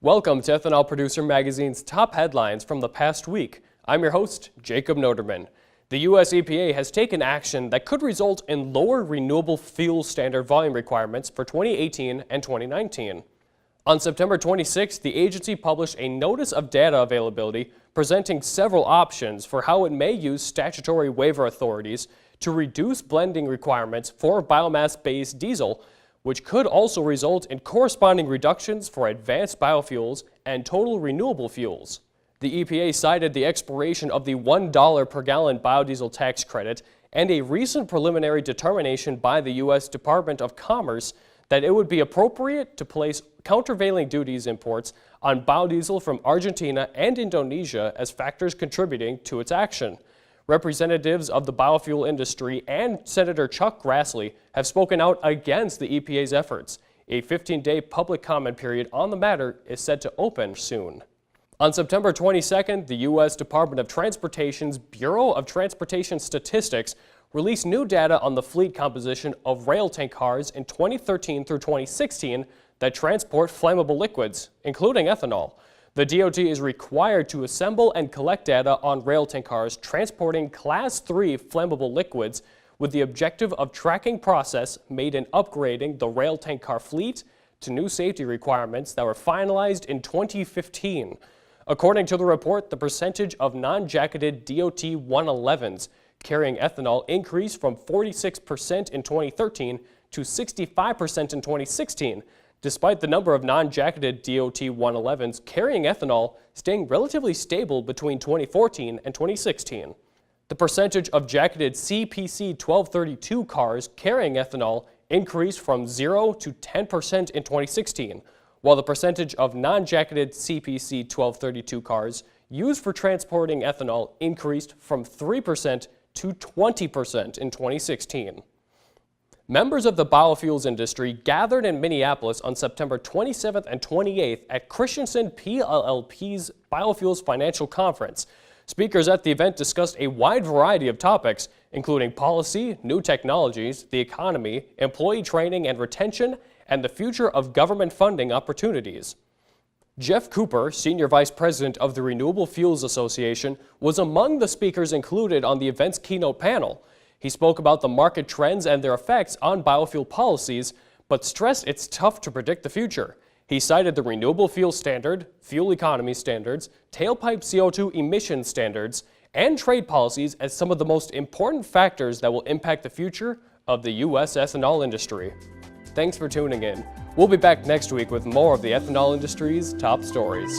Welcome to Ethanol Producer Magazine's top headlines from the past week. I'm your host, Jacob Noderman. The U.S. EPA has taken action that could result in lower renewable fuel standard volume requirements for 2018 and 2019. On September 26, the agency published a notice of data availability presenting several options for how it may use statutory waiver authorities to reduce blending requirements for biomass-based diesel, which could also result in corresponding reductions for advanced biofuels and total renewable fuels. The EPA cited the expiration of the $1 per gallon biodiesel tax credit and a recent preliminary determination by the U.S. Department of Commerce that it would be appropriate to place countervailing duties imports on biodiesel from Argentina and Indonesia as factors contributing to its action. Representatives of the biofuel industry and Senator Chuck Grassley have spoken out against the EPA's efforts. A 15-day public comment period on the matter is set to open soon. On September 22nd, the U.S. Department of Transportation's Bureau of Transportation Statistics released new data on the fleet composition of rail tank cars in 2013 through 2016 that transport flammable liquids, including ethanol. The DOT is required to assemble and collect data on rail tank cars transporting Class 3 flammable liquids with the objective of tracking progress made in upgrading the rail tank car fleet to new safety requirements that were finalized in 2015. According to the report, the percentage of non-jacketed DOT 111s carrying ethanol increased from 46% in 2013 to 65% in 2016, despite the number of non-jacketed DOT 111s carrying ethanol staying relatively stable between 2014 and 2016. The percentage of jacketed CPC 1232 cars carrying ethanol increased from 0 to 10% in 2016, while the percentage of non-jacketed CPC 1232 cars used for transporting ethanol increased from 3% to 20% in 2016. Members of the biofuels industry gathered in Minneapolis on September 27th and 28th at Christensen PLLP's Biofuels Financial Conference. Speakers at the event discussed a wide variety of topics, including policy, new technologies, the economy, employee training and retention, and the future of government funding opportunities. Jeff Cooper, Senior Vice President of the Renewable Fuels Association, was among the speakers included on the event's keynote panel. He spoke about the market trends and their effects on biofuel policies, but stressed it's tough to predict the future. He cited the Renewable Fuel Standard, Fuel Economy Standards, Tailpipe CO2 emission standards, and trade policies as some of the most important factors that will impact the future of the U.S. ethanol industry. Thanks for tuning in. We'll be back next week with more of the ethanol industry's top stories.